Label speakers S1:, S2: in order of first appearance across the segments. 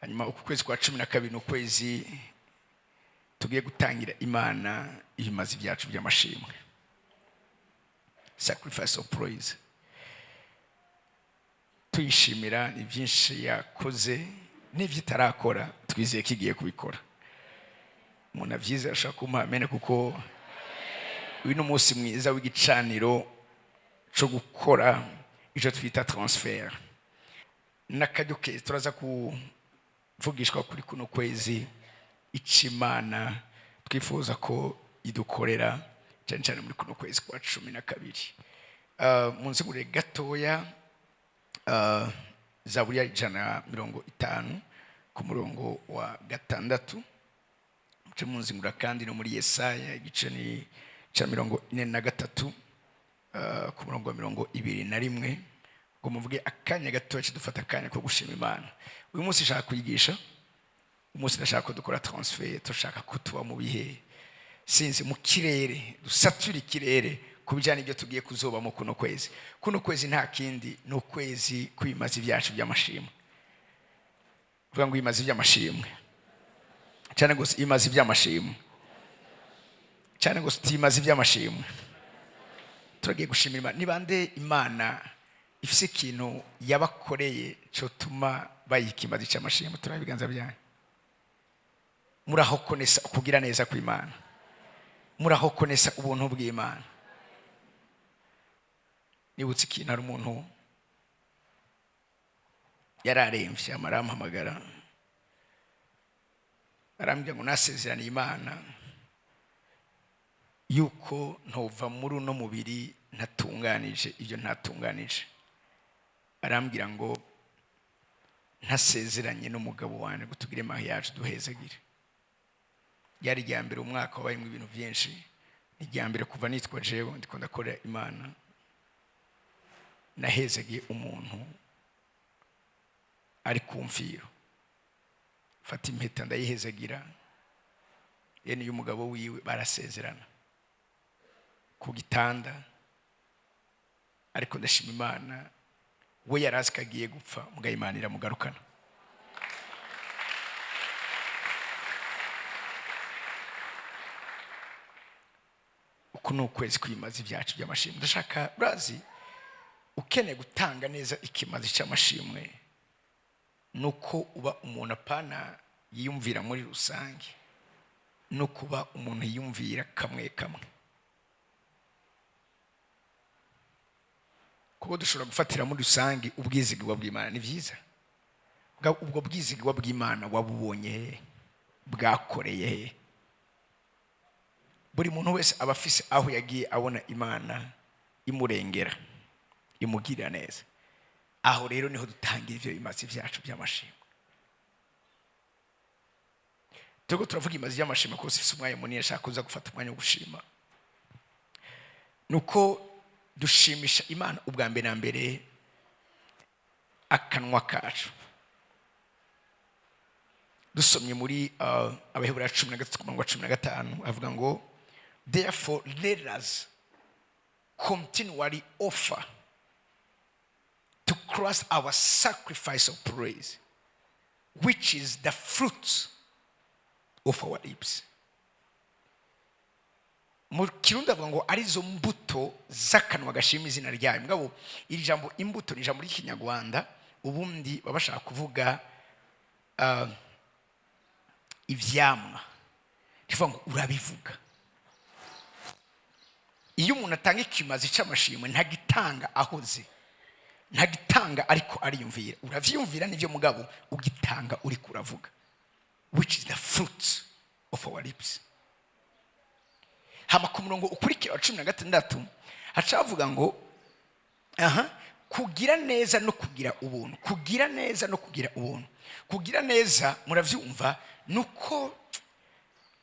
S1: hanyuma uku kwezi kwa 12 n'ukwezi tugiye gutangira Imana ibimazi byacu by'amashimwe, sacrifice of praise. Tuyishimira ni byinshi yakoze n'ibyo itarakora, twizeye ko igiye kubikora. Umuntu avyize ashaka kumamene kuko uyu n'umunsi mwiza w'igicaniro cyo gukora icyo twita transfer. Nakaduke turaza kuvugishwa kuri kuno kwezi Imana twifuza ko idukorera cyane muri kuno kwezi kwa 12. Munzigure gatoya Zaburi ya 150 ku murongo wa 6. Muce munzingura kandi no muri Yesaya igice ni cya 43 ku murongo wa 21. Ngo muvuge akanya gatoya kidufata akanya ko gushima Imana. Uyu munsi shaka kwigisha, umunsi ndashaka ko dukora transfer, tushaka kutuba mu bihe sinzi mu kirere, dusatura ikirere kubijana ibyo tugiye kuzoba mu kuno kwezi. Kuno kwezi nta kindi no kwezi kwimazi byacu by'amashimwe. Vuga ngo imazi by'amashimwe. Cyane gose imazi by'amashimwe. Cyane gose imazi by'amashimwe. Turagiye gushimira Imana. Nibande Imana ifise ikintu yabakoreye cyo tuma bayikimazi cy'amashimwe, turabiganza byanyu. Murahokonesa kugira neza kw'Imana, murahokonesa ubuntu bw'Imana. Nibutse ikintu ari umuntu yararemvye amarampamagara arambye ngo nasezeraniye Imana yuko ntova muri uno mubiri ntatunganije ibyo ntatunganije. Arambwira ngo ntasezeranye n'umugabo wanjye gutugire mariage duhezagire. Yari ryambere umwaka wabaye mu bintu byinshi, ni ryambere kuva nitwa jewe ndiko ndakora Imana nahezagiye umuntu ari kumfiro. Fata impeta ndayihezagira, yene y'umugabo wiwe barasezerana ku gitanda, ariko ndashima Imana we yarazi kagiye gupfa mugayimana iramugarukana. Kuno kwezi kwimazi byacu by'amashimwe ndashaka brazi ukene gutanga neza ikimazi cy'amashimwe nuko uba umuntu apana yiyumvira muri rusange, no kuba umuntu yiyumvira kamwe kamwe. Kuko dushobora gufatira muri rusange ubwizigwa bw'Imana ni byiza. Ubwo bwizigwa bw'Imana wabubonye bwakoreye buri muntu wese abafise aho yagiye abona Imana imurengera imugirira neza. Aho rero niho dutangira ivyo imazi byacu by'amashimwe. Tugo turavuga imazi by'amashimwe ko sifise umwanya munini ashaka kuza gufata umwanya wo gushima. Nuko dushimisha Imana ubwa mbere na mbere akanwa kacu. Dusomye muri Abaheburayo 13:15 avuga ngo therefore let us continually offer to Christ our sacrifice of praise, which is the fruit of our lips. Mu Kirundi avuga ngo arizo mbuto zakanwa gashima izina ryayo. Mugabo iri jambo imbuto ni jambo ry'Ikinyarwanda, ubundi babashaka kuvuga ivyamwa. Rivuga ngo urabivuga. Iyo umuntu atanga ikimazi cy'amashimwe ntagitanga ahoze, ntagitanga ariko ariyumvira. Uravyumvira nivyo mugabo ugitanga uri kuravuga, which is the fruit of our lips. Hama ku murongo ukurikira 16 hacavuga ngo kugira neza no kugira ubuntu. Kugira neza no kugira ubuntu. Kugira neza muravyumva nuko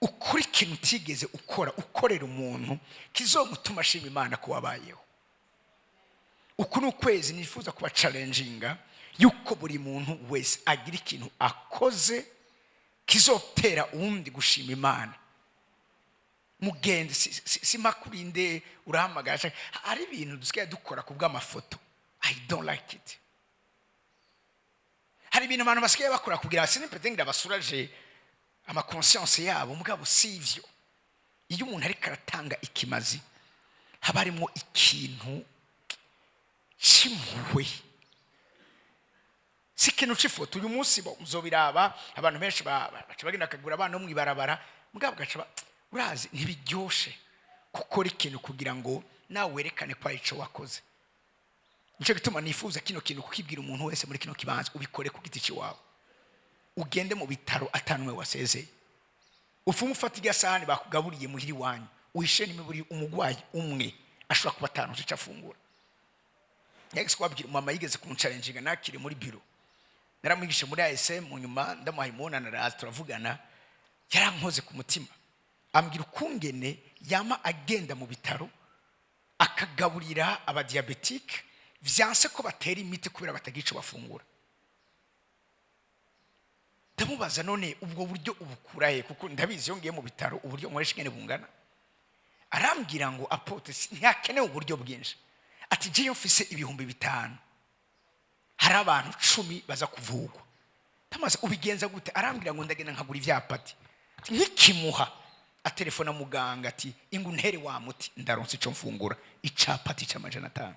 S1: ukuri kintu utigeze ukorera umuntu kizomutuma ashima Imana ko wabayeho. Uku n'ukwezi nifuza kuba challenginga yuko buri muntu wese agira ikintu akoze kizotera uwundi gushima Imana. Mugende simakurinde urahamagara ari ibintu dusigaye dukora kubw'amafoto. I don't like it. hari ibintu abantu basigaye bakora kugira sinipete basuraje amaconscience yabo, mugabo sivyo. Iyo umuntu ari karatanga ikimazi haba harimo ikintu kimwe, sikintu cifoto. Uyu munsi muzobiraba abantu benshi baca bagenda akagura abana mu ibarabara, mugabo gaca urazi ntibiryoshe gukora ikintu kugira ngo nawe werekane ko ico wakoze. Nico gituma nifuza kino kintu kukibwira umuntu wese muri kino kibanza, ubikore ku giti ciwawe. Ugende mu bitaro atanumwe wasezeye, ufumu ufatiga sahani bakugaburiye muhiri wanyu, uhishe nimiburi umugwayi umwe ashobora kuba atanu cica afungura. Next kwabwira mama yigeze kumuncalenjinga nakiri muri biro, naramwigisha muri ASM, mu nyuma ndamuhaye umunana araza turavugana, yarankoze ku mutima, ambwira ukungene yama agenda mu bitaro akagaburira aba diabetic vyanse ko batera imiti kubera batagico bafungura. Ndamubaza none ubwo buryo ubukurahe, kuko ndabizi yongeye mu bitaro uburyo nkoresha ngene bungana. Arambwira ngo apote ntiyakeneye uburyo bwinshi, ati je yofise ibihumbi 5, hari abantu 10 baza kuvugwa. Tamaze ubigenza gute? Arambwira ngo ndagenda nkagura ivyapati, nkikimuha atelefona muganga ati inguntere wa muti ndaronse ico mfungura icapati c'amajana 5.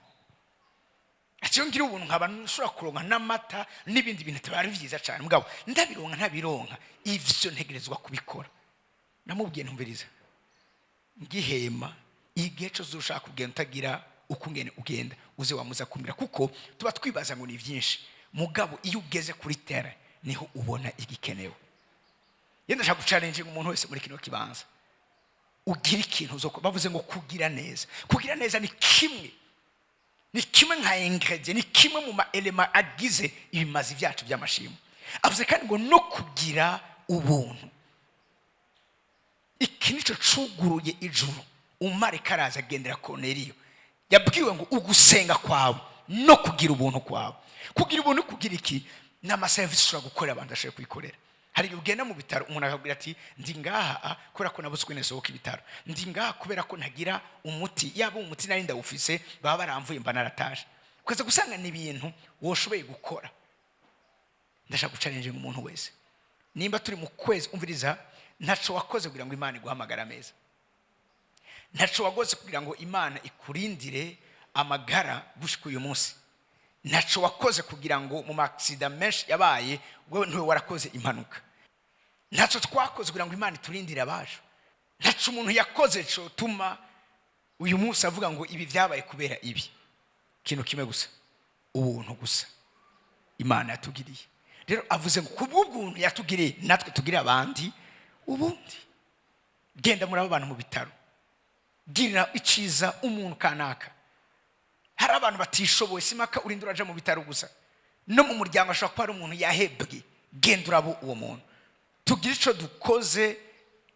S1: Atiyo ngira ubuntu nkaba nshobora kuronka n'amata n'ibindi bintu tabari vyiza cyane, mugabo ndabironka ntabironka, ivyo ntegerezwa kubikora. Namubwiye ntumviriza, ngihema igihe cyo ushaka kugenda utagira ukungene ugenda uze wamuza kumira, kuko tuba twibaza ngo ni vyinshi, mugabo iyo ugeze kuri terre niho ubona igikenewe. Yenda shaka challenge umuntu wese muri kino kibanza, ugira ikintu uzoko bavuze ngo kugira neza. Kugira neza ni kimwe nka ingredient, ni kimwe mu ma element agize ibimazi vyacu by'amashimo. Avuze kandi ngo no kugira ubuntu. Iki nico cuguruye ijuru, umare karaza agendera Korneliyo, yabwiwe ngo ugusenga kwawe no kugira ubuntu kwawe. Kugira ubuntu kugira iki? Nama service ushobora gukorera abantu ashaka kwikorera. Hari ugenda mu bitaro umuntu akabwira ati ndi ngaha kubera ko nabuswe nesohoka ibitaro, ndi ngaha kubera ko ntagira umuti, yaba umuti nari ndawufise baba baramvuye mba narataje. Kweza gusanga ni ibintu woshoboye gukora. Ndashaka guchallenge umuntu wese, nimba turi mu kwezi umviriza, ntaco wakoze kugira ngo Imana iguhamagara meza, ntaco wagoze kugira ngo Imana ikurindire amagara gushika uyu munsi, ntaco wakoze kugira ngo mu accident menshi yabaye wewe ntwe warakoze impanuka, ntaco twakoze kugira ngo Imana iturindire abaje, ntaco umuntu yakoze cyo tuma uyu munsi avuga ngo ibi vyabaye kubera ibi. Kintu kimwe gusa, ubuntu gusa Imana yatugiriye. Rero avuze ngo kubw'ubuntu yatugiriye natwe tugire abandi ubundi. Genda muri abo bantu mu bitaro, girira iciza umuntu kanaka. Hari abantu batishoboye, simaka urindura aje mu bitaro gusa, no mu muryango ashobora kuba ari umuntu yahebwe, genda urabo uwo muntu. Tugira ico dukoze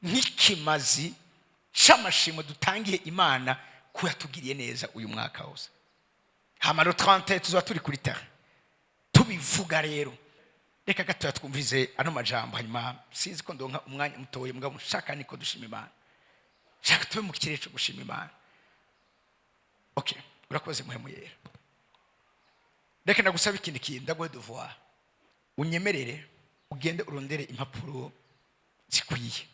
S1: nk'ikimazi c'amashimo dutangiye Imana ko yatugiriye neza uyu mwaka wose. Hamaro 30 tuzoba turi kuri terre tubivuga. Rero reka gato twumvize ano majambo, hanyuma sinzi ko ndonka umwanya mutoye, mugabo nshaka niko dushima Imana, shaka tube mu kirere cyo gushima Imana. Okay, urakoze muhemu yera. Reka ndagusaba ikindi kintu, ndaguhe devoir, unyemerere ugende urondere impapuro zikwiye,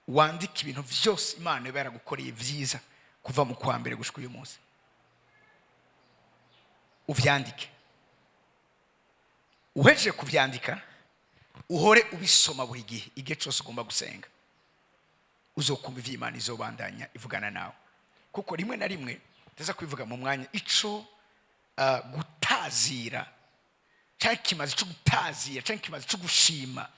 S1: wandike ibintu vyose Imana yaragukoreye vyiza kuva mu kwa mbere gushika uyu munsi, uvyandike. Uhejeje kuvyandika uhore ubisoma buri gihe, igihe cyose ugomba gusenga, uzokumva ivy'Imana izobandanya ivugana nawe. Kuko rimwe na rimwe ndaza kwivuga mu mwanya ico gutazira cyangwa kimaze cyo gutazira cyangwa kimaze cyo gushima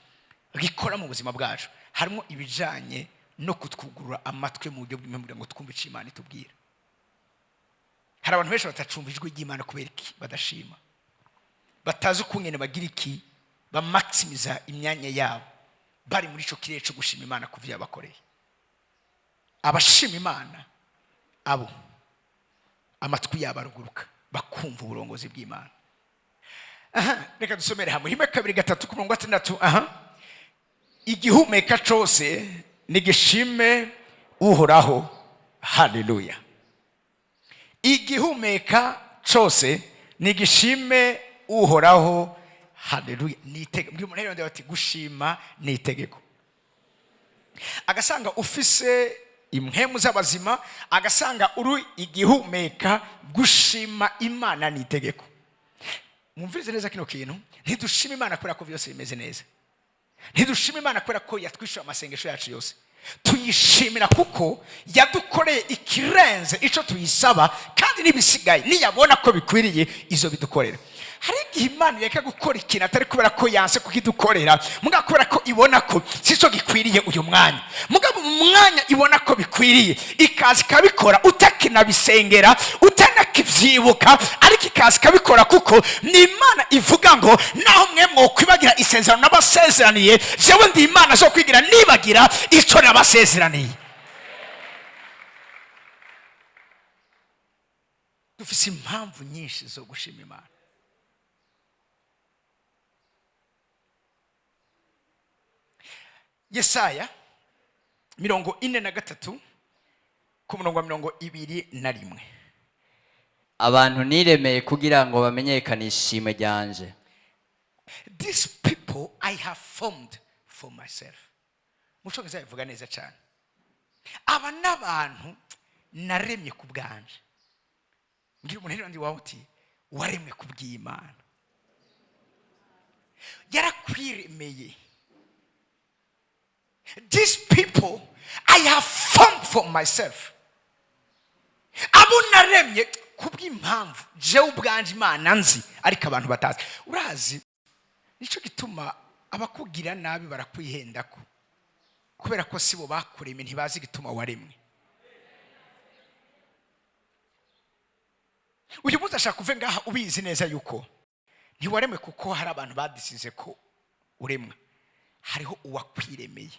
S1: gikora mu buzima bwacu, harimo ibijanye no kutwugurura amatwi mu buryo bw'imwe ngo twumve ico Imana itubwira. Hari abantu benshi batacumva ijwi ry'Imana kubera iki badashima, batazi ukungene bagira iki ba maximiza imyanya yabo bari muri ico kirere cyo gushima Imana kuvya bakoreye. Abashima Imana abo amatwi yabaruguruka bakumva uburongozi bw'Imana. Reka dusomere hamwe Hime 2:3. Igihumeka cyose nigishime uhoraho. Haleluya. Igihumeka cyose nigishime uhoraho. haleluya. Ni itegeko. Mbwira umuntu rero ati gushima ni itegeko. Agasanga ufise impemu z'abazima, agasanga uri igihumeka, gushima Imana ni itegeko. Mwumvirize neza kino kintu, ntidushima Imana kubera ko byose bimeze neza, ntidushima Imana kubera ko yatwishyura amasengesho yacu yose. Tuyishimira kuko yadukoreye ikirenze ico tuyisaba, kandi nibisigaye niyabona ko bikwiriye izo bidukorera. Hari igihe Imana yeka gukora ikintu atari kubera ko yanse kukidukorera, mugabo kubera ko ibona ko sico gikwiriye uyu mwanya, mugabo mu mwanya ibona ko bikwiriye ikazi kabikora utakinabisengera utanakivyibuka, ariko ikazi kabikora kuko ni Imana ivuga ngo naho mwe mwokwibagira isezerano n'abasezeraniye, jewe ndi Imana zo kwigira nibagira ico n'abasezeraniye. Dufise impamvu nyinshi zo gushima Imana. Yesaya 43 ku murongo wa 21.
S2: Abantu niremeye kugira ngo bamenyekanishe ishimwe ryanje.
S1: These people I have formed for myself. Mushongeza bivuga neza cyane. Aba n'abantu naremye ku bwanje. Ngira umuntu rero ndi wawe uti waremwe ku bw'Imana. Yarakwiremeye. These people I have formed for myself. Abo naremye kubw'impamvu jewe ubwanje Imana nzi, ariko abantu batazi. Urazi nico gituma abakugira nabi barakwihendako, kubera ko sibo bakuremye, ntibazi gituma waremwe. Uyu munsi ashaka kuve ngaha ubizi neza yuko ntiwaremwe kuko hari abantu badisize ko uremwe, hariho uwakwiremeye.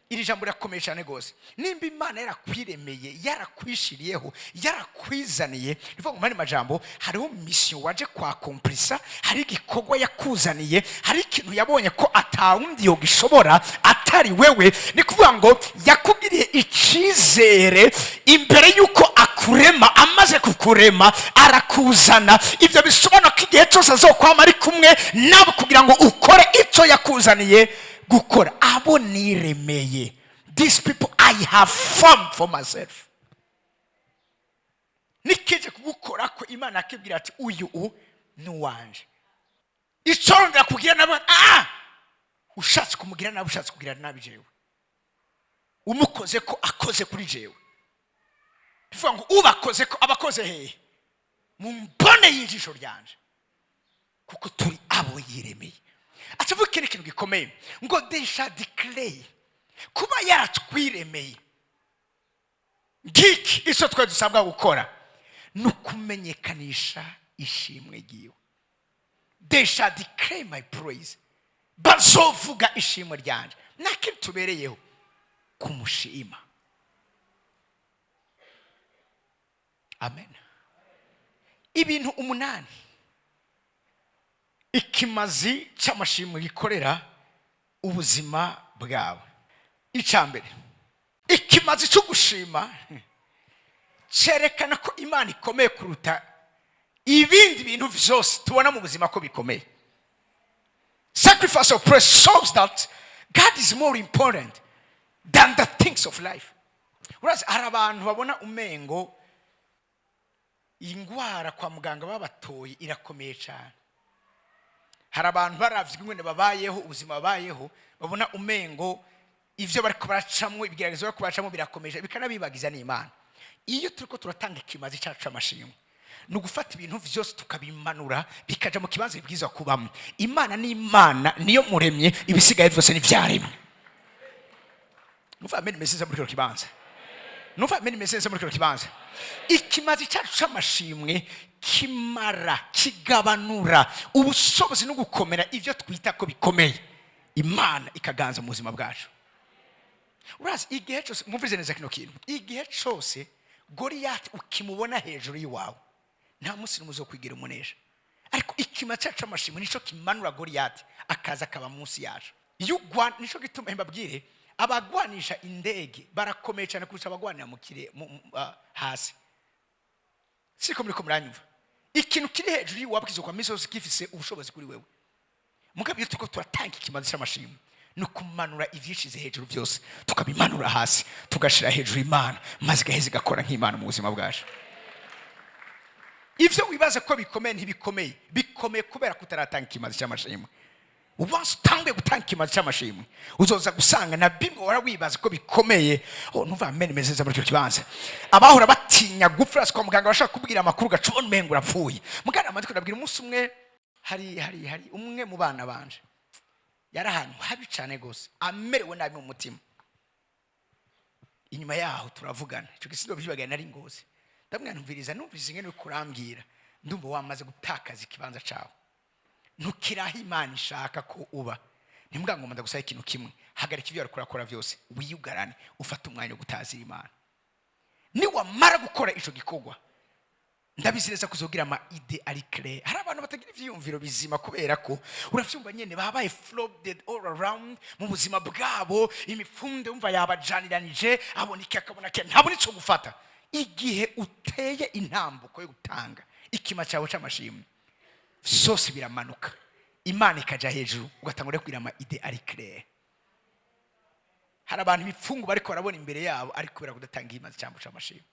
S1: Iri jambo rirakomeye cyane gose. Nimba Imana yarakwiremeye, yarakwishiriyeho, yarakwizaniye, bivuga mu mani majambo hariho mission waje kwa komplisa, hari igikorwa yakuzaniye, hari ikintu yabonye ko atawundi yo gishobora atari wewe. Ni kuvuga ngo yakugiriye icizere imbere yuko akurema, amaze kukurema arakuzana. Ibyo bisobanura ko igihe cyose azokwama ari kumwe nabo kugira ngo ukore icyo yakuzaniye gukora. Abo niremeye. These people I have formed for myself. Nikije kugukora ko Imana akibwira ati uyu ni wanje. Icorondera kugira nabo ushatse kumugira nabo, ushatse kugira nabi jewe, umukoze ko akoze kuri jewe. Bivuga ngo ubakoze ko abakoze hehe mu mbone y'ijisho ryanje, kuko turi abo yiremeye. Atavuga ikintu gikomeye ngo they shall declare kuba yaratwiremeye. Ngiki iso twe dusabwa gukora nukumenyekanisha ishimwe giwe. They shall declare my praise. Bazovuga ishimwe ryanje. Nakintu tubereyeho kumushima. Amen. Ibintu 8 ikimazi cy'amashimwe gikorera ubuzima bwawe. Icambere, ikimazi cyo gushima cerekana ko Imana ikomeye kuruta ibindi bintu byose tubona mu buzima ko bikomeye. Sacrifice of praise shows that God is more important than the things of life. Urazi hari abantu babona umengo ingwara kwa muganga babatoye irakomeye cyane. Hari abantu baravye ingwene babayeho, ubuzima babayeho, babona umengo ivyo bariko baracamwe, ibigeragezo bariko baracamwe birakomeje, bikanabibagiza n'Imana. Iyo turiko turatanga ikimazi cyacu c'amashimwe, no gufata ibintu vyose tukabimanura bikaja mu kibanza bibwiza kubamo. Imana ni Imana, niyo muremye, ibisigaye byose ni vyaremwe. Nuva ameni meseze muri kino kibanza. Nuva ameni meseze muri kino kibanza. Ikimazi cyacu c'amashimwe kimara, kigabanura ubushobozi no gukomera ivyo twita ko bikomeye. Imana ikaganza mu buzima bwacu. Urazi igihe cyose, mwumvize neza kino kintu, igihe cyose Goliath ukimubona hejuru yiwawe, nta munsi n'umuzo kwigira umunesha. Ariko ikimazi cyacu c'amashimwe nico kimanura Goliath akaza akaba munsi yacu. Yugwa nico gituma mbabwire abagwanisha indege barakomeye cyane kurusha abagwanira mu kire hasi. Siko muri ko muranyumva. Ikintu kiri hejuru yiwawe kizokwa misozi kifise ubushobozi kuri wewe. mugabe iyo turiko turatanga ikimazi cy'amashimwe no kumanura ivyishize hejuru byose tukabimanura hasi tugashira hejuru Imana maze gaheze gakora nk'Imana mu buzima bwacu. Ivyo wibaza ko bikomeye ntibikomeye, bikomeye kubera kutaratanga ikimazi cy'amashimwe. Ubanza utanguye gutanga ikimazi cy'amashimwe uzoza gusanga na bimwe wara wibaza ko bikomeye numva amen mezeza muri cyo kibanza. Abahora batinya gupfa kwa muganga bashaka kubwira amakuru gacubona umengo urapfuye. Mugana amandi kurabwira umunsi umwe hari umwe mu bana banje yari ahantu habi cyane gose amerewe nabi mu mutima. Inyuma yaho turavugana cyo gisindo byibagana nari ngoze ndamwanumviriza numvise ingene kurambwira ndumva wamaze gutakaza ikibanza cawe ntukiraho Imana ishaka ko uba. Nimbwa ngo ndagusaba ikintu kimwe, hagarika ibyo warakora byose wiyugarane ufata umwanya wo gutazira Imana. Ni wamara gukora ico gikogwa ndabizireza kuzogira ama ide ari clair. Hari abantu batagira ivyiyumviro bizima kubera ko uravyumva nyene babaye flooded all around mu buzima bwabo, imifunde umva yabajaniranije aboneka akabona ke ntabwo nico gufata. Igihe uteye intambuko yo gutanga ikima cyawe c'amashimwe sose biramanuka, Imana ikaja hejuru ugatangura kwira ama ide ari clair. Hari abantu bifungu bariko barabona imbere yabo ariko kubera kudatanga imazi cyambu c'amashimwe.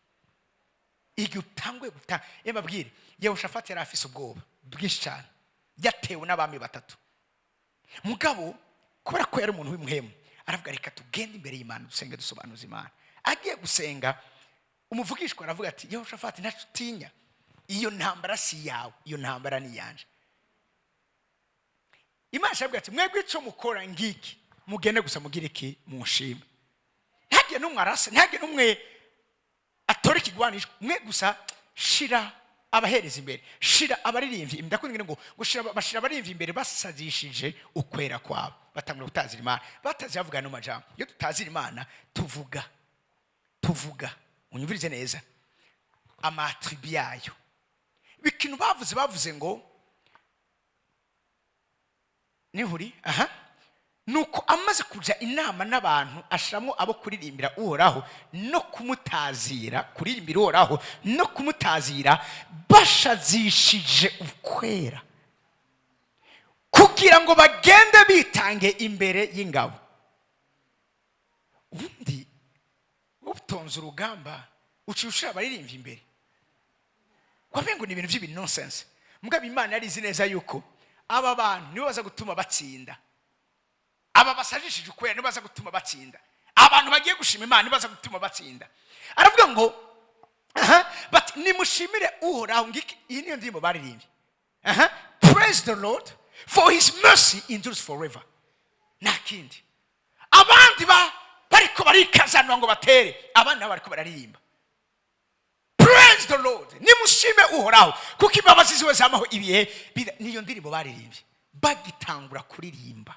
S1: Igihe utangwe gutanga yababwire Yehoshafati yari afise ubwoba bwinshi cyane yatewe n'abami batatu. Mugabo kubera ko yari umuntu w'imhemu aravuga reka tugende imbere y'Imana dusenge dusobanuza Imana. Agiye gusenga umuvugishwa aravuga ati Yehoshafati ntacutinya, iyo ntambara si yawe, iyo ntambara ni yanje. Imana aravuga ati mwebwe ico mukora ngiki mugende gusa mugira iki munshime. Ntagiye numwe arasa, ntagiye numwe atore kigwanisho, mwe gusa shira abahereza imbere, shira abaririmbyi. Ndakunda ngo bashira abaririmbyi imbere basazishije ukwera kwabo, batangura gutazira Imana. Batazi bavuga no majambo, iyo tutazira Imana tuvuga unyumvirize neza amatribu yayo. Bikintu bavuze ngo nihuri nuko amaze kuja inama n'abantu ashiramo abo kuririmbira Uhoraho no kumutazira, kuririmbira Uhoraho no kumutazira bashazishije ukwera kugira ngo bagende bitange imbere y'ingabo. Ubundi ubutonze urugamba uciushira abaririmbyi imbere kwamengo ni ibintu by'ibintu nonsense. Mugabe Imana yari izi neza yuko aba bantu nibo baza gutuma batsinda, aba basajishije ukwera nibo baza gutuma batsinda, abantu bagiye gushima Imana nibo baza gutuma batsinda. Aravuga ngo but nimushimire Uhoraho ngiki. Iyi niyo ndimo baririmbye praise the Lord for his mercy endures forever. Nakindi abandi bariko barikazanwa ngo batere, abandi bariko bararirimba praise the Lord, nimushime Uhoraho kuko imbabazi ziwe zamaho ibihe. Niyo ndirimbo baririmbye bagitangura kuririmba.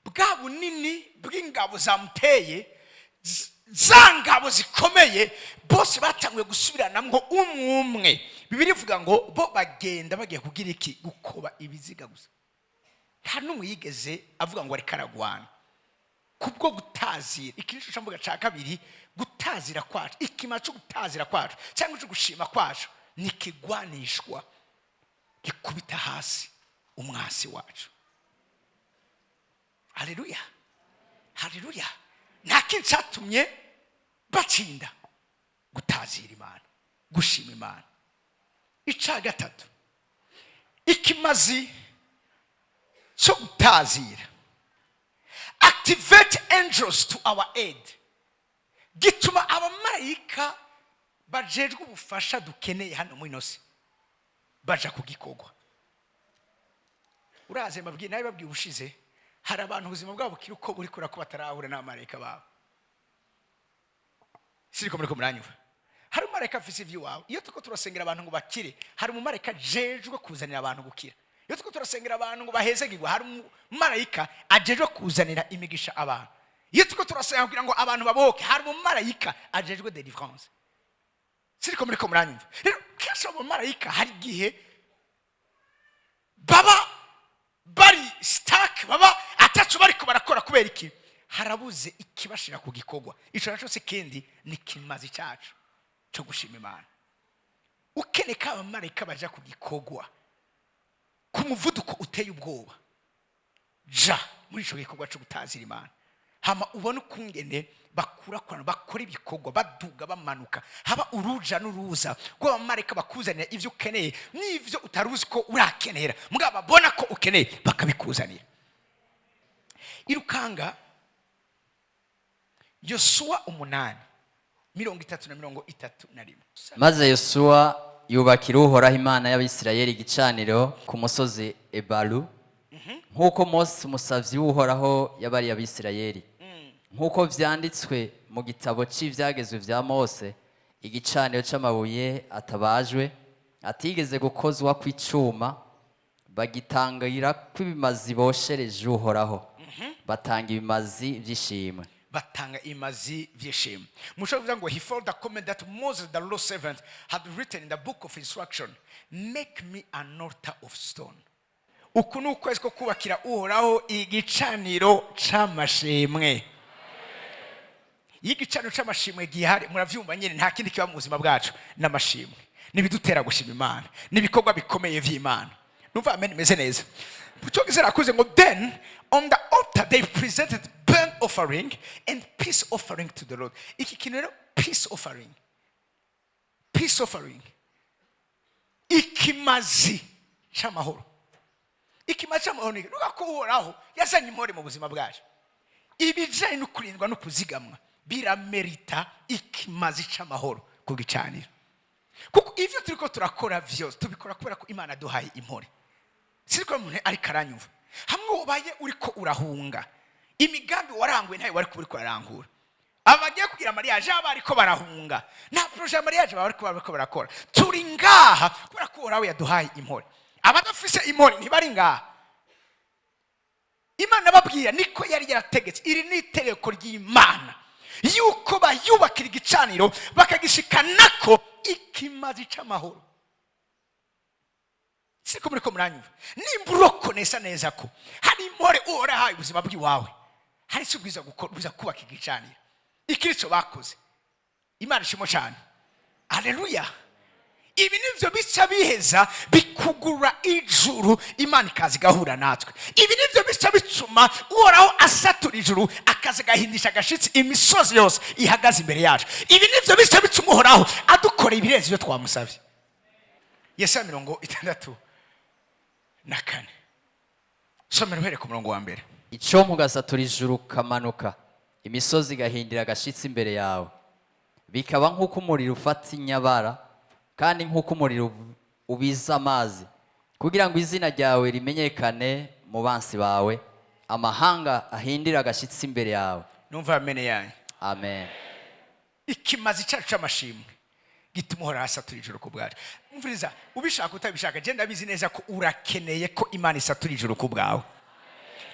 S1: Bwa bunini bw'ingabo zamuteye, za ngabo zikomeye bose batanguye gusubiranamwo umwe. Bibiri ivuga ngo bo bagenda bagiye kugira iki, gukoba ibiziga gusa. Nta n'umwe yigeze avuga ngo ari karagwana kubwo gutazira. Ikinisho cyambuga ca kabiri, gutazira kwacu, ikima cyo gutazira kwacu cyangwa cyo gushima kwacu ni kigwanishwa gikubita hasi umwasi wacu. Haleluya, haleluya. Nta kintu cyatumye batsinda gutazira Imana, gushima Imana. Ica gatatu, ikimazi cyo gutazira activate angels to our aid, gituma abamarayika bajejwe ubufasha dukeneye hano mu inosi baja kugikogwa. Uraze mabwiye nawe babwiye ushize, hari abantu ubuzima bwabo kiruko buri kura ko batarahura n'amarayika babo. Siriko muri ko muranyuva, hari umarayika afise ivyo wawe. Iyo tuko turasengera abantu ngo bakire, hari umarayika jejwe kuzanira abantu gukira. Iyo tuko turasengera abantu ngo bahezegirwe, hari umarayika ajejwe kuzanira imigisha abantu. Iyo tuko turasengera kugira ngo abantu baboke, hari umarayika ajejwe deliverance. Siriko muri ko muranyuva. Rero kesho umarayika hari gihe baba bari stuck, baba atacu bariko barakora kubera iki, harabuze ikibashira ku gikogwa. Ico naco se kendi ni kimazi cyacu cyo gushima Imana. Ukeneka abamarayika baja ku gikogwa ku muvuduko uteye ubwoba, ja muri ico gikorwa cyo gutazira Imana. Hama ubona ukungene bakora ibikorwa baduga bamanuka, haba uruja n'uruza rw'abamarayika bakuzanira ivyo ukeneye n'ivyo utaruzi ko urakenera, mugabo babona ko ukeneye bakabikuzanira. Irukanga Yosuwa 8:30-31.
S2: maze Yosuwa yubakira Uhoraho Imana y'Abisirayeli igicaniro ku musozi Ebalu, nk'uko Mose umusavyi w'Uhoraho yabariye Abisirayeli, nk'uko vyanditswe mu gitabo c'ivyagezwe vya Mose, igicaniro c'amabuye atabajwe atigeze gukozwa kw'icuma, bagitangira kw'ibimazi boshereje Uhoraho, batanga ibimazi vy'ishimwe.
S1: Batanga imazi vy'ishimwe. Mushobora ngo he followed the command that Moses the Lord's servant had written in the book of instruction, make me an altar of stone. Uku ni ukwezi ko kubakira Uhoraho igicaniro c'amashimwe. Igicaniro c'amashimwe gihari, muravyumva nyene, nta kindi kiba mu buzima bwacu n'amashimwe, nibidutera gushima Imana, nibikorwa bikomeye vy'Imana. Numva amen meze neza. Bucogezera kuze ngo then on the altar they presented burnt offering and peace offering to the Lord. Iki kinero peace offering. Peace offering. Ikimazi c'amahoro. Ikimazi c'amahoro ni ko Uhoraho yazanye impore mu buzima bwacu. Ibijanye no kurindwa no kuzigamwa biramerita ikimazi c'amahoro ku gicaniro. Kuko ivyo turiko turakora vyose tubikora kubera ko Imana duhaye impore. Siriko umuntu ari karanyumva. Hamwe ubaye uriko urahunga imigambi waranguye ntayo wari kuriko arangura. Abagiye kugira mariage abariko barahunga. Nta projet mariage bariko barakora. Turi ngaha kubera ko Uhoraho yaduhaye impore. Abadafise impore ntibari ngaha. Imana babwira niko yari yarategetse, iri ni itegeko ry'Imana yuko bayubakira igicaniro bakagishikanako ikimazi c'amahoro. Siko muri ko muranyumva, nimburoko neza ko hari impore Uhoraho ubuzima bw'iwawe, hari subwiza gukora kubaka igicaniro. Ikirico bakoze Imana ishimo cyane. Haleluya. Ibi nivyo bica biheza bikugura ijuru, Imana ikazi gahura natwe. Ibi nivyo bica bituma Uhoraho asatura ijuru akazi gahindisha agashitsi imisozi yose ihagaze imbere yacu. Ibi nivyo bica bituma Uhoraho adukora ibirenze ibyo twamusavye. Yesaya 64. Somera uhere ku murongo wa mbere.
S2: Ico mugasatura ijuru kamanuka, imisozi gahindira agashitsi imbere yawe, bikaba nk'uko umuriro ufata inyabara kandi nk'uko umuriro ubiza amazi, kugira ngo izina ryawe rimenyekane mu bansi bawe, amahanga ahindira agashitsi imbere yawe.
S1: Numva amene yanyu.
S2: Amen.
S1: Ikimazi cyacu c'amashimwe gituma Uhoraho asatura ijuru ku bwacu. Umviriza, ubishaka utabishaka, je ndabizi neza ko urakeneye ko Imana isatura ijuru ku bwawe.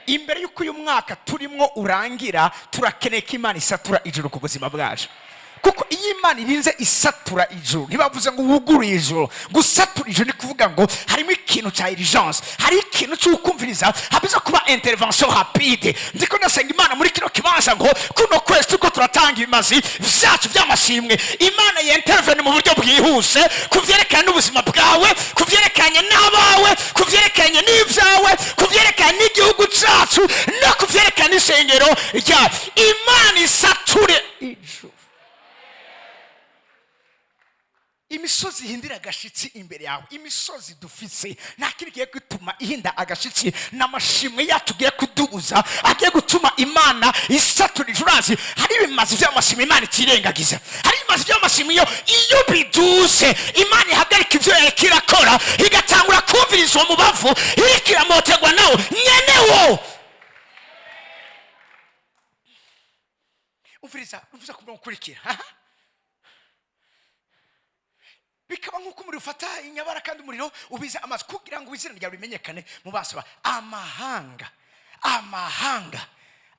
S1: Imbere y'uko uyu mwaka turimwo urangira, turakeneye ko Imana isatura ijuru ku buzima bwacu. Kuko iyi Imana irinze isatura ijuru, ntibavuze ngo wugure ijuru. Gusatura ijuru ni kuvuga ngo harimo ikintu cya urgence, hari ikintu cy'ukumviriza, habiza kuba intervention rapide. Ndiko ndasenga Imana muri kino kibanza ngo kuno kwezi tuko turatanga ibimazi vyacu by'amashimwe, Imana y'intervene mu buryo bwihuse kuvyerekana n'ubuzima bwawe, kuvyerekanye n'abawe, kuvyerekanye n'ivyawe, kuvyerekanye n'igihugu cyacu no kuvyerekana isengero ryacu. Imana isature ijuru. Imisozi ihindira agashitsi imbere yawe, imisozi dufise nakirigiye gutuma ihinda agashitsi n'amashimwe yatugiye kudubuza, agiye gutuma Imana isatura ijuru. Hari ibimazi vy'amashimwe Imana itirengagiza, hari ibimazi vy'amashimwe iyo biduze Imana ihagarika ivyo yariko irakora, igatangura kumviriza uwo mubavu, iriko iramotegwa nawo nyenewo. Umviriza kumukurikira. Bikaba nk'uko umuriro ufata inyabara kandi umuriro ubiza amazi, kugira ngo izina ryawe rimenyekane mu bansi ba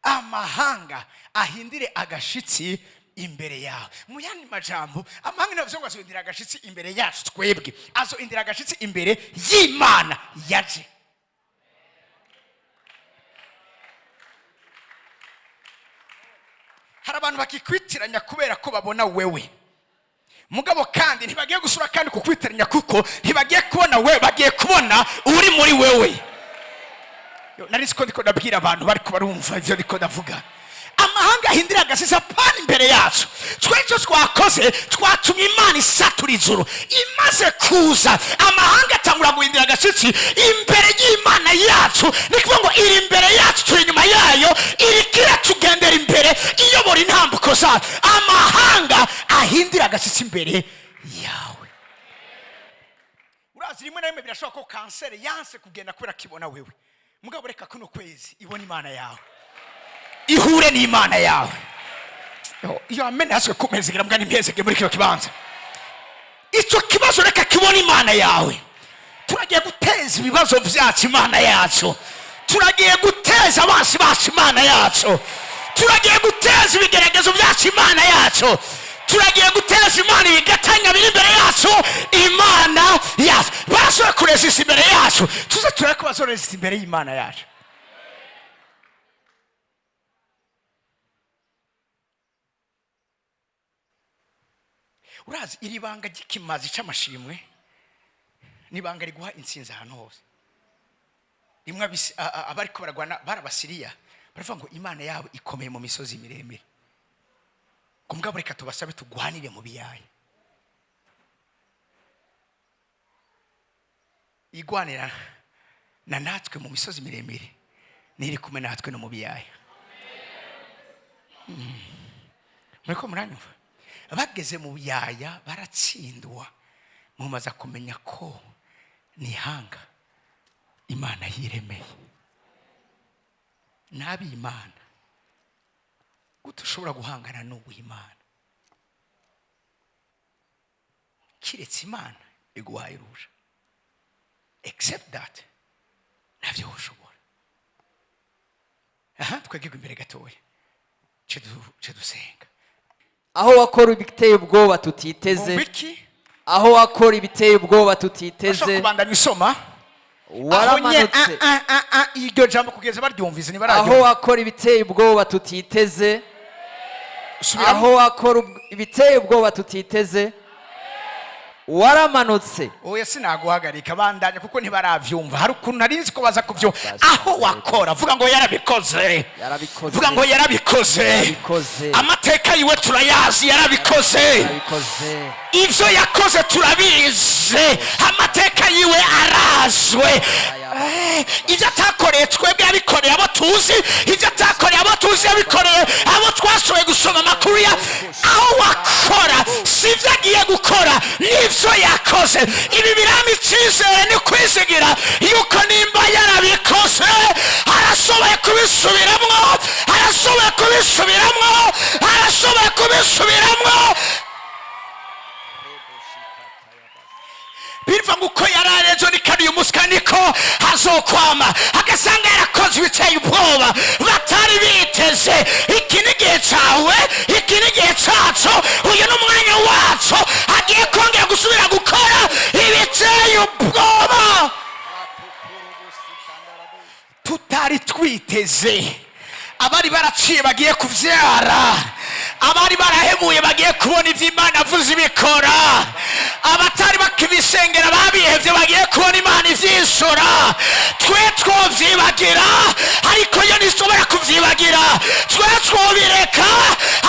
S1: amahanga ahindire agashitsi imbere yawe. Mu yandi majambo, amahanga navuze ngo azohindira agashitsi imbere yacu twebwe, azohindira agashitsi imbere y'Imana yaje. Hari abantu bakikwitiranya kubera ko babona wewe, mugabo kandi ntibagiye gusura kandi kukwitiranya kuko ntibagiye kubona wewe, bagiye kubona uri muri wewe. Nari siko ndiko ndabwira abantu bari kubarumva ivyo ndiko ndavuga. Amahanga ahindira agasisa pani imbere yacu. Twecyo twakoze twatumye Imana isatura ijuru. Imaze kuza amahanga atangura guhindira agasitsi imbere y'Imana yacu. Nikuvuga ngo iri imbere yacu, turi inyuma yayo, iri kira tugendera imbere iyobora intambuko zacu. Amahanga ahindira agasitsi imbere yawe. Urazi rimwe na rimwe birashoboka ko kanseri yanse kugenda kubera kibona wewe. Mugabo reka kuno kwezi ibona Imana yawe, ihure n'Imana yawe. Iyo amene haswe kumezigira mbwa nimpezege muri kino kibanza. Icyo kibazo reka kibona Imana yawe. Turagiye guteza ibibazo vyacu Imana yacu. Turagiye guteza abansi bacu Imana yacu. Turagiye guteza ibigeragezo vyacu Imana yacu. Turagiye guteza Imana igatanya biri imbere yacu Imana yacu. Bashoboye kuresisa imbere yacu, tuze tureke bazoresisa imbere y'Imana yacu. Urazi iri banga ry'ikimazi c'amashimwe nibanga riguha intsinzi ahantu hose. Rimwe abariko baragwana barabasiriya baravuga ngo Imana yabo ikomeye mu misozi miremire. Kumugabo reka tubasabe tugwanire mu biyaya. Igwanira na natwe mu misozi miremire niri kumwe natwe no mu biyaya. Muriko muranyumva? Bageze mu biyaya baratsindwa, mumaza kumenya ko ni hanga Imana yiremeye. Nabi Imana gutushobora guhangana n'Uwimana. Kiretse Imana iguhaye ruja. Except that navyo ushobora. Twegirwe imbere gatoya. Cedusenga.
S2: Aho wakora ibiteye ubwoba tutiteze, aho wakora ibiteye ubwoba tutiteze,
S1: kubandanya isoma
S2: waramanutse.
S1: Iryo jambo kugeza baryumvise ni barajyo.
S2: Aho wakora ibiteye ubwoba tutiteze, aho wakora ibiteye ubwoba tutiteze, waramanutse.
S1: Oya sinaguhagarika bandanya kuko ntibaravyumva. Hari ukuntu narinzi ko baza kuvyo. Aho wakora vuga ngo yarabikoze. Vuga ngo yarabikoze. Amateka yiwe turayazi, yarabikoze. Ivyo yakoze turabize. Amateka yiwe arazwe. Ivyo atakoreye twebwe yabikoreye abo tuzi, ivyo atakoreye abo tuzi yabikoreye abo twashoboye gusoma amakuru ya. Aho wakora sivyo agiye gukora, nivyo yakoze. Ibi birami icyizere ni kwisigira yuko nimba yarabikoze arashoboye kubisubiramwo, arashoboye kubisubiramwo, arashoboye kubisubiramwo. Biva ngo uko yararejo nikari umusika niko hazokwama. Agasanga yarakoze ibiteye ubwoba batari biteze. Iki ni igihe cawe, iki ni igihe cacu, uyu ni umwanya wacu. Agiye kongera gusubira gukora ibiteye ubwoba tutari twiteze. Abari baraciye bagiye kuvyara, abari barahemuye bagiye kubona ivyo Imana avuze ibikora, abatari bakibisengera babihevye bagiye kubona Imana ivyishura. Twe twovyibagira ariko yo ntishobora kuvyibagira. Twe twobireka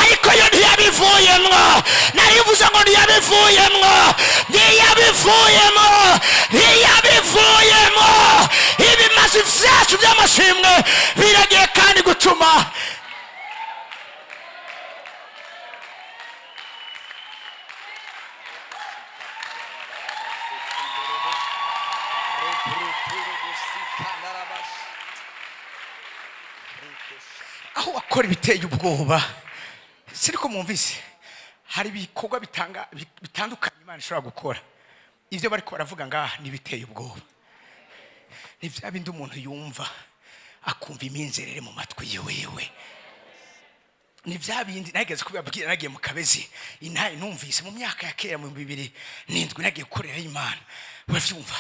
S1: ariko yo ntiyabivuyemwo. Narivuze ngo ntiyabivuyemwo, ntiyabivuyemwo, ntiyabivuyemwo. Ibimazi vyacu vy'amashimwe biragiye kandi gutuma aho wakora ibiteye ubwoba. Siriko mwumvise hari ibikorwa bitandukanye Imana ishobora gukora. Ivyo bariko baravuga ngaha ni biteye ubwoba. Ni vya bindi umuntu yumva akumva iminzerere mu matwi yewe. Ni vya bindi nageze kubabwira, nagiye mu Kabezi intaye numvise mu myaka ya kera mu 2007 nagiye gukorera Imana. Uravyumva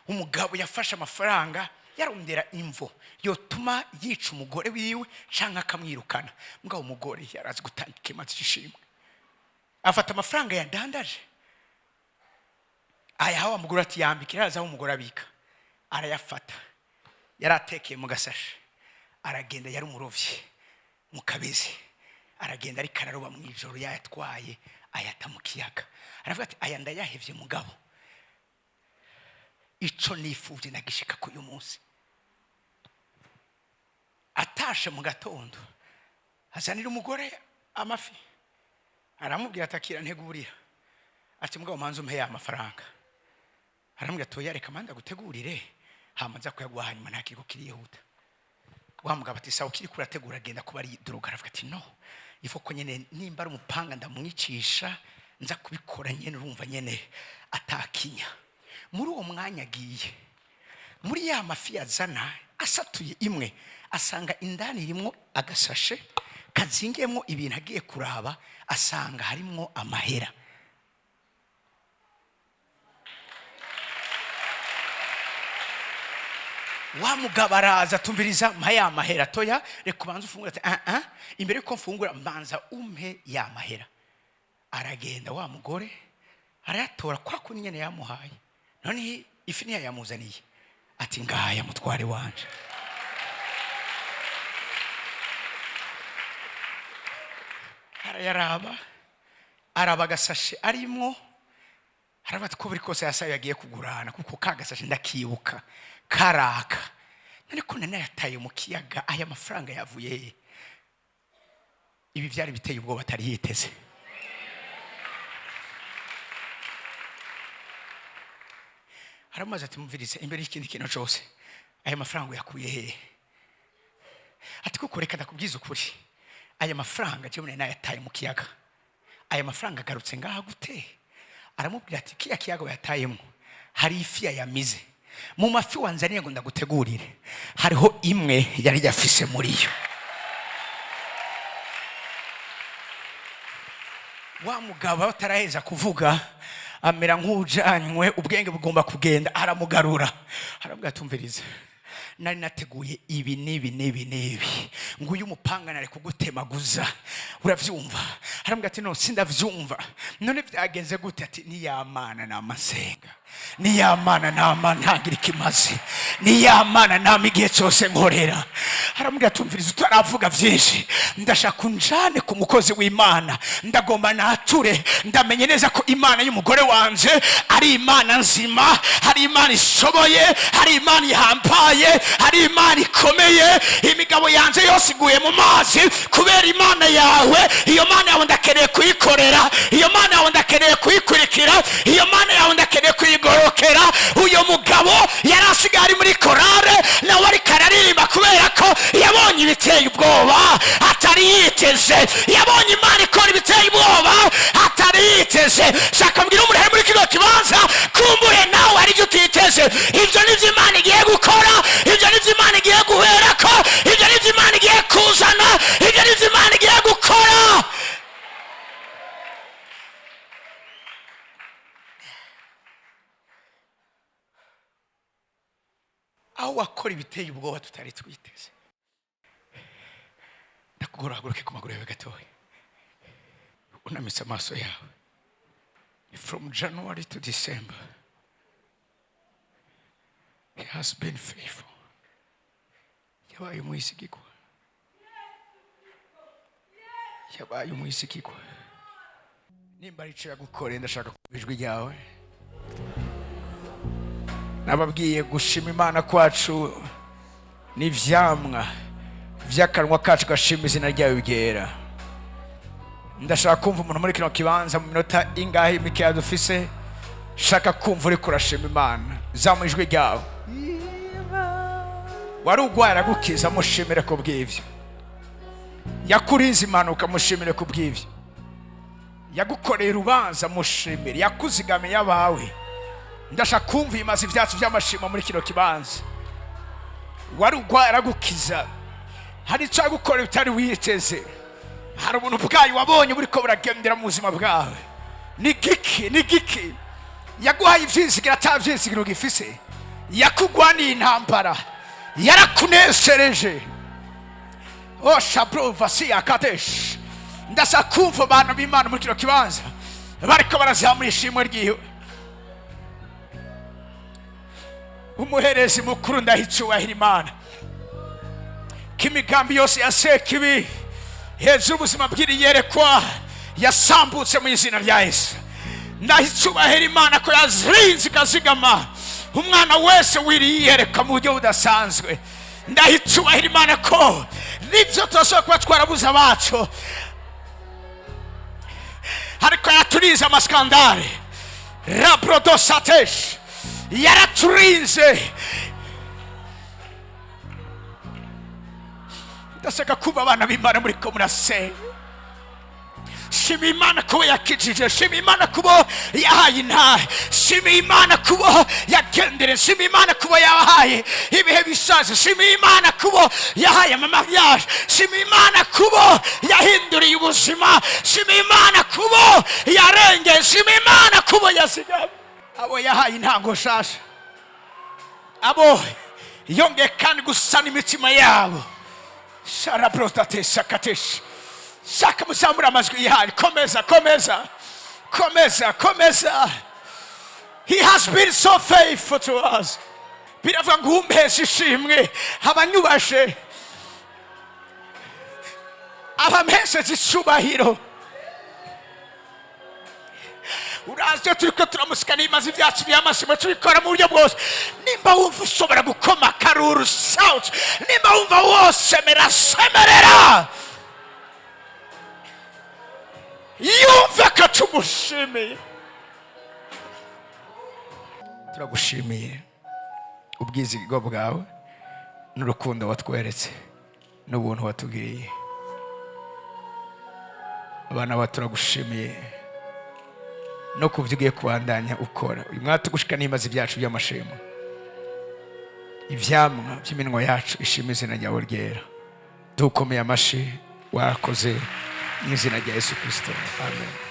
S1: umugabo yafashe amafaranga yarondera imvo yotuma yica umugore wiwe canka akamwirukana. Mugabo umugore yarazi gutanga ikimazi cy'ishimwe. afata amafaranga yadandaje ayahawe umugore ati yambikira, araza aho umugore abika, arayafata, yaratekeye mu gasashe, aragenda, yari umurovyi mu Kabezi, aragenda ariko araroba mu ijoro, yatwaye ayata mu kiyaga, aravuga ati aya ndayahevye mugabo, ico nifuvye nagishika ku uyu munsi. Atashe mu gatondo azanira umugore amafi, aramubwira atakira ntegurira, ati mugabo manzo umpe ya mafaranga, aramubwira toya reka manda gutegurire hamaza kuyaguha hanyuma ntakiriko kirihuta. Wa mugabo ati sawa kiri kurategura agenda kuba ari droga, aravuga ati no ifo ko nyene nimba ari umupanga ndamwicisha nza kubikora nyene, urumva nyene atakinya. Muri uwo mwanya agiye muri ya mafi yazana, asatuye imwe asanga indani irimo agasashe kazingiyemo ibintu, agiye kuraba asanga harimo amahera. Wa mugabo araza tumviriza ya mahera, toya reka ubanza ufungura, ati imbere yuko mfungura mbanza umpe ya mahera. Aragenda wa mugore arayatora kwa kundi nyene yamuhaye, none ifi niya yamuzaniye, ati ngaya mutware wanje. Arayaraba, araba agasashe arimwo, aravuga ati ko buri kose yasaye yagiye kugurana, kuko ka gasashe ndakibuka karaka, none ko nanayataye mu kiyaga, aya mafaranga yavuye he? Ibi byari biteye ubwoba atari yiteze. Aramaze ati mumvirize, imbere y'ikindi kintu cyose aya mafaranga yakuye he? Ati kuko reka ndakubwiza ukuri, aya mafaranga je nayataye mu kiyaga, aya mafaranga agarutse ngaha gute? Aramubwira ati kiya kiyaga yatayemo hari ifi yamize, mu mafi wanzaniye ngo ndagutegurire hariho imwe yari yafise muri yo. Wa mugabo ataraheza kuvuga amera nk'ujanywe, ubwenge bugomba kugenda, aramugarura, arabwira tumviriza, nari nateguye ibi nibi nguyu umupanga nari kugutemaguza, uravyumva? Arambwira ati no sindavyumva. None byagenze gute? Ati ni yamana namasenga, ni yamana nama ntagira ikimazi, ni yamana nama igihe cyose nkorera. Arambwira tumviriza, utaravuga byinshi, ndashaka unjane ku mukozi w'Imana, ndagomba nature ndamenye neza ko Imana y'umugore wanje ari Imana nzima, hari Imana ishoboye, hari Imana ihambaye, hari Imana ikomeye. Imigabo yanje yose iguye mu mazi kubera Imana yawe. Iyo Mana yawe ndakeneye kuyikorera, iyo Mana yawe ndakeneye kuyikurikira, iyo Mana yawe ndakeneye kuyigorokera. Uyo mugabo yarasigaye ari muri korale, nawe ariko araririmba kubera ko yabonye ibiteye ubwoba atari yiteze, yabonye Imana ikora ibiteye ubwoba atari yiteze. Shaka mbwira umuntu muri kino kibanza, kumbure nawe ari byo utiteze. Ibyo nivyo Imana igiye gukora, ibyo nivyo Imana igiye guherako, ibyo nivyo Imana igiye kuzana, ibyo nivyo Imana igiye gukora. Aho wakora ibiteye ubwoba tutari twiteze, ndakugoraguruke ku maguru yawe gatoya, unamise amaso yawe. From January to December, he has been faithful. Yabaye umwisigigwa, yabaye umwisigigwa. Nimba arico yagukore, ndashaka kumva ijwi ryawe. Nababwiye gushima Imana kwacu ni vyamwa vyakanwa kacu gashima izina ryawe ryera. Ndashaka kumva umuntu muri kino kibanza mu minota ingahe mikeya dufise, shaka kumva uri kurashima Imana. Zamu ijwi ryawe. Wari ugwara gukiza, mushimire ko bw'ivyo. Yakurinze impanuka, mushimire ko bw'ivyo. Yagukoreye urubanza, mushimire. Yakuzigamiye abawe. Ndashaka kumva imazi ivyacu vy'amashimo muri kino kibanza. Wari ugwara gukiza, hari ico yagukoreye utari witeze, hari umuntu bwayo wabonye buriko buragendera mu buzima bwawe. Ni giki yaguhaye ivyizigiro atavyizigiro gifise, yakugwaniye intambara, yarakunesereje. Oh shabro vasi akadesh. Ndashaka kumva abantu b'Imana muri kino kibanza, bariko barazamura ishimwe ryiwe. Umuherezi mukuru ndahicyubahira Imana k'imigambi yose ya sekibi hejuru ubuzima bw'iri yerekwa yasambutse mu izina rya Yesu. Ndahicyubahira Imana ko yazirinze ikazigama umwana wese wiri yereka mu buryo budasanzwe. Ndahicyubahira Imana ko nibyo turashobora kuba twarabuze abacu, ariko yaturize amaskandare rabrodosatesh yaraturinze. Ndashaka kuba abana b'Imana muri ko murasenga. Shima Imana kubo yakijije, shima Imana kubo yahaye intahe, shima Imana kubo yagendere, shima Imana kubo yahaye ibihe bishaje, shima Imana kubo yahaye amamariage, shima Imana kubo yahinduriye ubuzima, shima Imana kubo yarengeye, shima Imana kubo yasigama, abo yahaye intango shasha, abo yongeye kandi gusana imitima yabo. Sharabrostate shakatesh. Shaka muzamura amajwi yihari. Komeza, komeza, komeza, komeza. He has been so faithful to us. Biravuga ngo umpeshe ishimwe abanyubashe, abampesheje icyubahiro. Urazi turiko turamusikana imaze ibyacu by'amashimwe tubikora mu buryo bwose. Nimba wumva ushobora gukoma karuru shout, nimba wumva wosemera semerera, yumva ko tumushimiye. Turagushimiye ubwizigo bwawe n'urukundo watweretse n'ubuntu watugiriye. Abana bawe turagushimiye no kuvugiye kubandanya ukora. Uyu mwaka tugushika n'imaze ibyacu by'amashimwe, ivyamwa by'iminwa yacu ishima izina ryawe ryera. Dukomeye amashi wakoze mu izina rya Yesu Kristo. Amen.